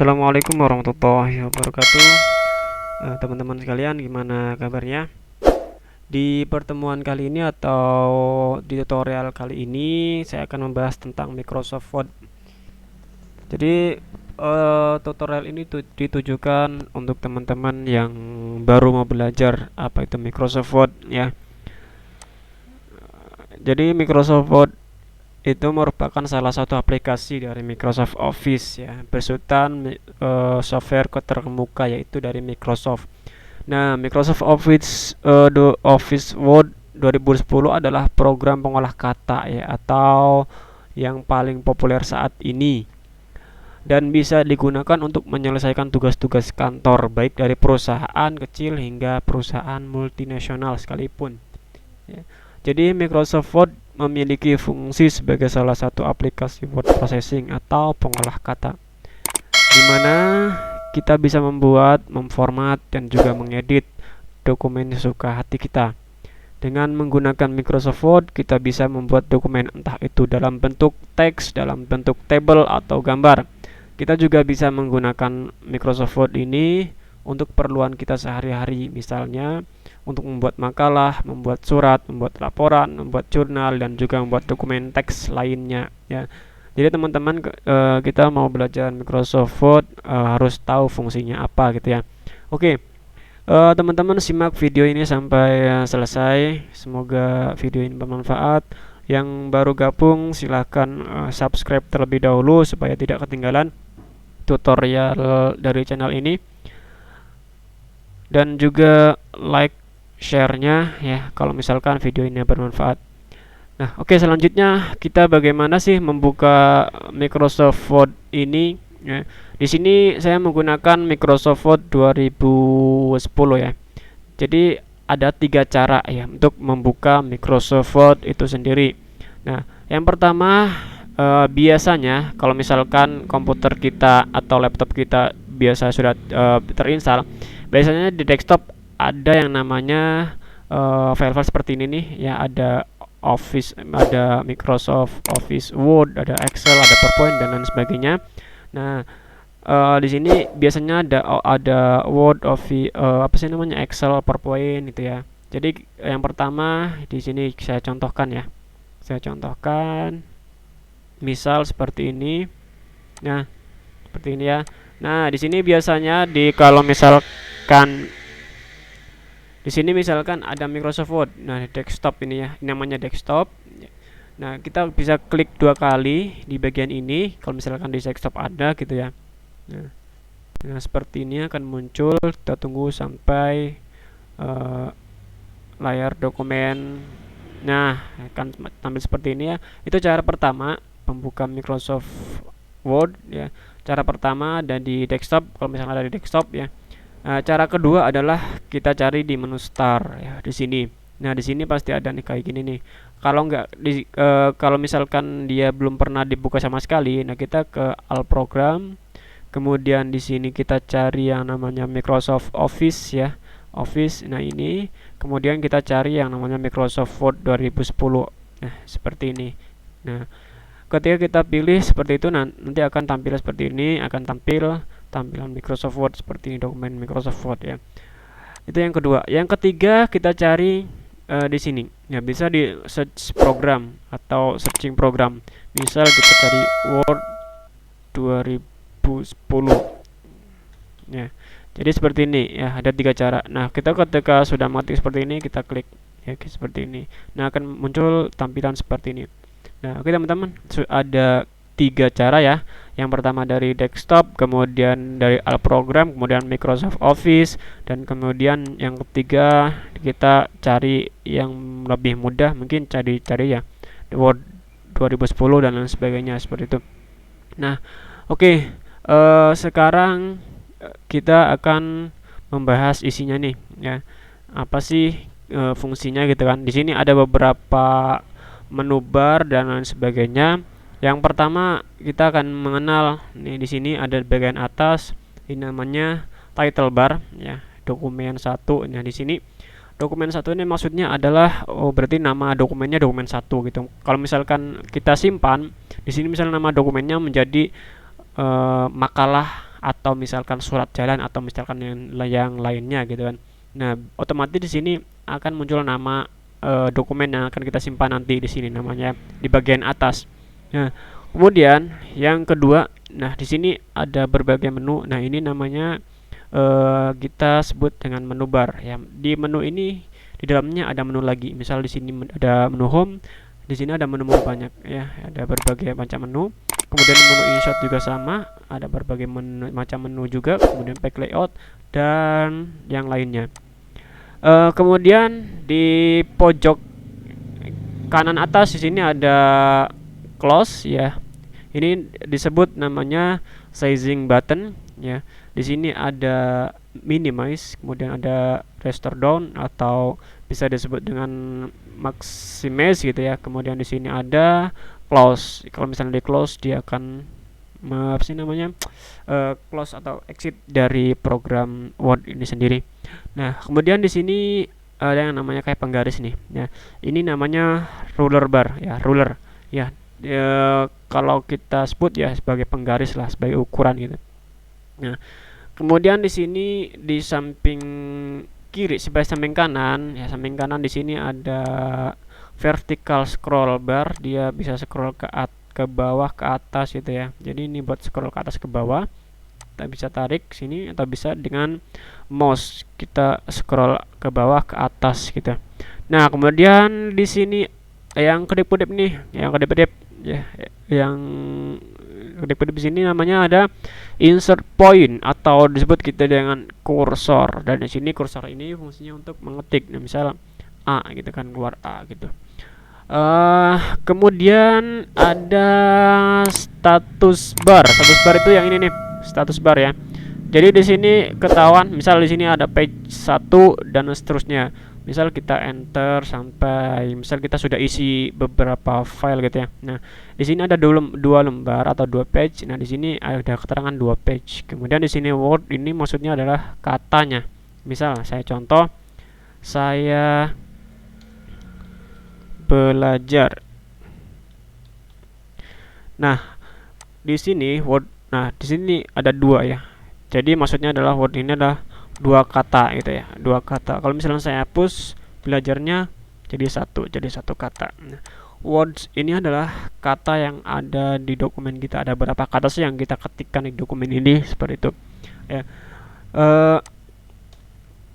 Assalamualaikum warahmatullahi wabarakatuh. Teman-teman sekalian, gimana kabarnya? Di pertemuan kali ini atau di tutorial kali ini saya akan membahas tentang Microsoft Word. Jadi tutorial ini ditujukan untuk teman-teman yang baru mau belajar apa itu Microsoft Word ya. Jadi Microsoft Word itu merupakan salah satu aplikasi dari Microsoft Office ya, besutan software terkemuka yaitu dari Microsoft. Nah, Microsoft Office Word 2010 adalah program pengolah kata ya, atau yang paling populer saat ini dan bisa digunakan untuk menyelesaikan tugas-tugas kantor baik dari perusahaan kecil hingga perusahaan multinasional sekalipun ya. Jadi Microsoft Word memiliki fungsi sebagai salah satu aplikasi word processing atau pengolah kata, di mana kita bisa membuat, memformat, dan juga mengedit dokumen sesuka hati kita. Dengan menggunakan Microsoft Word, kita bisa membuat dokumen entah itu dalam bentuk teks, dalam bentuk table, atau gambar. Kita juga bisa menggunakan Microsoft Word ini untuk keperluan kita sehari-hari, misalnya untuk membuat makalah, membuat surat, membuat laporan, membuat jurnal, dan juga membuat dokumen teks lainnya ya. Jadi teman-teman, kita mau belajar Microsoft Word harus tahu fungsinya apa gitu ya. Oke, teman-teman simak video ini sampai selesai. Semoga video ini bermanfaat. Yang baru gabung silahkan subscribe terlebih dahulu supaya tidak ketinggalan tutorial dari channel ini, dan juga like, share-nya ya kalau misalkan video ini bermanfaat. Nah, oke, selanjutnya kita bagaimana sih membuka Microsoft Word ini ya. Di sini saya menggunakan Microsoft Word 2010 ya. Jadi ada 3 cara ya untuk membuka Microsoft Word itu sendiri. Nah, yang pertama, biasanya kalau misalkan komputer kita atau laptop kita biasa sudah terinstall, biasanya di desktop ada yang namanya file-file seperti ini nih ya, ada Office, ada Microsoft Office Word, ada Excel, ada PowerPoint, dan lain sebagainya. Nah, di sini biasanya ada Word, Office, apa sih namanya, Excel, PowerPoint itu ya. Jadi yang pertama di sini saya contohkan ya. Saya contohkan misal seperti ini. Nah, seperti ini ya. Nah, di sini biasanya kalau misalkan di sini misalkan ada Microsoft Word. Nah, desktop ini ya, ini namanya desktop. Nah, kita bisa klik 2 kali di bagian ini kalau misalkan di desktop ada gitu ya. Nah, seperti ini akan muncul. Kita tunggu sampai layar dokumen. Nah, akan tampil seperti ini ya. Itu cara pertama membuka Microsoft Word ya. Cara pertama dan di desktop, kalau misalkan ada di desktop ya. Nah, cara kedua adalah kita cari di menu Start ya, di sini. Nah, di sini pasti ada nih kayak gini nih. Kalau kalau misalkan dia belum pernah dibuka sama sekali, nah kita ke All Program. Kemudian di sini kita cari yang namanya Microsoft Office ya. Office. Nah, ini. Kemudian kita cari yang namanya Microsoft Word 2010. Nah, seperti ini. Nah, ketika kita pilih seperti itu, nanti akan tampil seperti ini, akan tampil tampilan Microsoft Word seperti ini, dokumen Microsoft Word ya. Itu yang kedua. Yang ketiga, kita cari di sini. Ya, bisa di search program atau searching program. Misal kita cari Word 2010. Ya. Jadi seperti ini ya, ada 3 cara. Nah, kita ketika sudah mati seperti ini, kita klik ya seperti ini. Nah, akan muncul tampilan seperti ini. Nah, oke teman-teman, ada 3 cara ya. Yang pertama dari desktop, kemudian dari All Program, kemudian Microsoft Office, dan kemudian yang ketiga kita cari yang lebih mudah, mungkin cari ya Word 2010 dan lain sebagainya seperti itu. Nah, oke, sekarang kita akan membahas isinya nih ya. Apa sih fungsinya gitu kan. Di sini ada beberapa menu bar dan lain sebagainya. Yang pertama kita akan mengenal nih, di sini ada bagian atas ini namanya title bar ya, dokumen 1. Nah, di sini dokumen 1 ini maksudnya adalah berarti nama dokumennya dokumen 1 gitu. Kalau misalkan kita simpan di sini misalnya nama dokumennya menjadi makalah atau misalkan surat jalan atau misalkan yang lainnya gitu kan. Nah, otomatis di sini akan muncul nama dokumen yang akan kita simpan nanti di sini namanya di bagian atas. Nah, kemudian yang kedua, nah di sini ada berbagai menu. Nah, ini namanya kita sebut dengan menu bar ya. Di menu ini di dalamnya ada menu lagi. Misal di sini ada menu home, di sini ada menu-menu banyak ya, ada berbagai macam menu. Kemudian menu insert juga sama, ada berbagai macam menu juga, kemudian pack layout dan yang lainnya. Kemudian di pojok kanan atas di sini ada close ya. Ini disebut namanya sizing button ya. Di sini ada minimize, kemudian ada restore down atau bisa disebut dengan maximize gitu ya. Kemudian di sini ada close. Kalau misalnya di close dia akan apa sih namanya close atau exit dari program Word ini sendiri. Nah, kemudian di sini ada yang namanya kayak penggaris nih. Ya, ini namanya ruler bar ya, ruler. Ya, kalau kita sebut ya sebagai penggaris lah, sebagai ukuran gitu. Nah, kemudian di sini di samping kiri, sebelah samping kanan, ya samping kanan di sini ada vertical scroll bar, dia bisa scroll ke bawah ke atas gitu ya. Jadi ini buat scroll ke atas ke bawah. Kita bisa tarik sini atau bisa dengan mouse kita scroll ke bawah ke atas gitu. Nah, kemudian di sini yang kedip-kedip nih, yang kedip-kedip ya, yang kedip-kedip di sini namanya ada insert point atau disebut kita dengan kursor. Dan di sini kursor ini fungsinya untuk mengetik. Nah, misal A gitu kan, keluar A gitu. Kemudian ada status bar. Status bar itu yang ini nih, status bar ya. Jadi di sini ketahuan, misal di sini ada page 1 dan seterusnya. Misal kita enter sampai misal kita sudah isi beberapa file gitu ya. Nah, di sini ada dua lembar atau dua page. Nah, di sini ada keterangan dua page. Kemudian di sini word ini maksudnya adalah katanya. Misal saya contoh, saya belajar. Nah, di sini word, nah di sini ada dua ya. Jadi maksudnya adalah word ini adalah dua kata gitu ya, dua kata. Kalau misalnya saya hapus belajarnya jadi satu kata. Nah, words ini adalah kata yang ada di dokumen kita. Ada berapa kata sih yang kita ketikkan di dokumen ini seperti itu ya.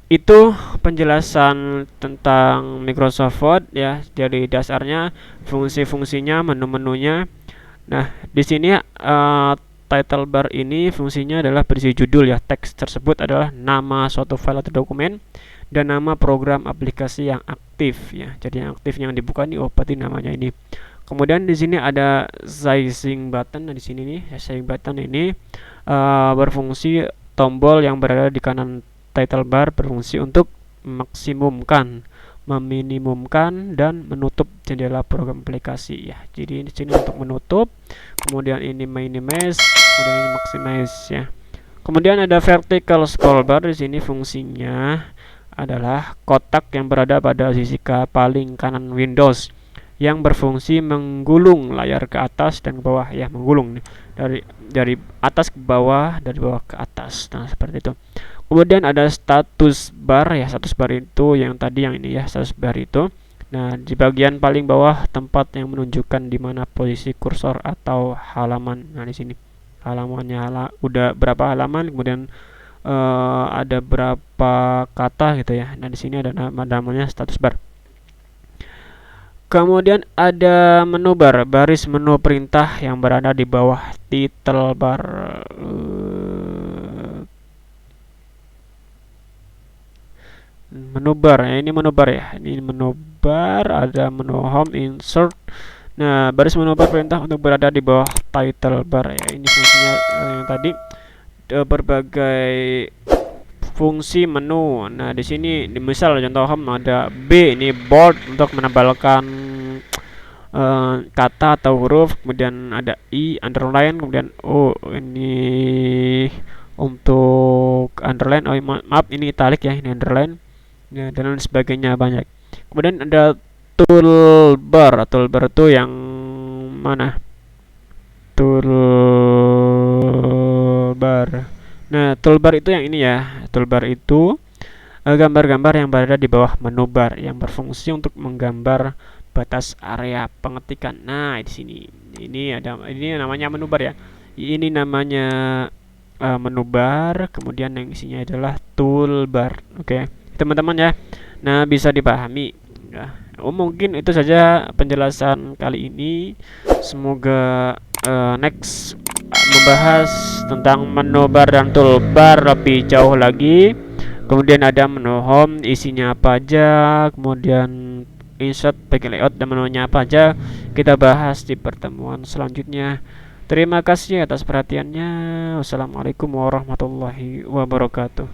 Itu penjelasan tentang Microsoft Word ya. Jadi dasarnya, fungsi-fungsinya, menu-menunya. Nah, di sini title bar ini fungsinya adalah berisi judul ya. Teks tersebut adalah nama suatu file atau dokumen dan nama program aplikasi yang aktif ya. Jadi yang aktif yang dibuka nih, oh berarti namanya ini. Kemudian di sini ada sizing button. Nah, di sini nih sizing button ini berfungsi, tombol yang berada di kanan title bar berfungsi untuk maksimumkan, meminimumkan dan menutup jendela program aplikasi ya. Jadi di sini untuk menutup, kemudian ini minimize, kemudian ini maximize ya. Kemudian ada vertical scroll bar. Di sini fungsinya adalah kotak yang berada pada sisi paling kanan Windows yang berfungsi menggulung layar ke atas dan ke bawah ya, menggulung nih, dari atas ke bawah, dari bawah ke atas. Nah, seperti itu. Kemudian ada status bar ya. Status bar itu yang tadi, yang ini ya, status bar itu. Nah, di bagian paling bawah tempat yang menunjukkan di mana posisi kursor atau halaman. Nah, di sini halamannya udah berapa halaman, kemudian ada berapa kata gitu ya. Nah, di sini ada namanya status bar. Kemudian ada menu bar, baris menu perintah yang berada di bawah title bar. Menu bar ya, ini menu bar ya. Ini menu bar, ada menu home, insert. Nah, baris menu bar perintah untuk berada di bawah title bar ya. Ini fungsinya yang tadi, berbagai fungsi menu. Nah, di sini misal contoh home ada B, ini bold untuk menebalkan kata atau huruf, kemudian ada I underline, kemudian O ini untuk underline. Oh maaf, ini italic ya, ini underline ya, dan lain sebagainya banyak. Kemudian ada toolbar. Toolbar itu yang mana? Toolbar toolbar. Nah, toolbar itu yang ini ya. Toolbar itu gambar-gambar yang berada di bawah menu bar yang berfungsi untuk menggambar batas area pengetikan. Nah, di sini ini namanya menu bar ya. Ini namanya menu bar, kemudian yang isinya adalah toolbar. Oke, teman-teman ya. Nah, bisa dipahami. Ya. Mungkin itu saja penjelasan kali ini. Semoga next membahas tentang menu bar dan toolbar lebih jauh lagi. Kemudian ada menu home, isinya apa aja, kemudian insert, pack layout, dan menunya apa aja. Kita bahas di pertemuan selanjutnya. Terima kasih atas perhatiannya. Wassalamualaikum warahmatullahi wabarakatuh.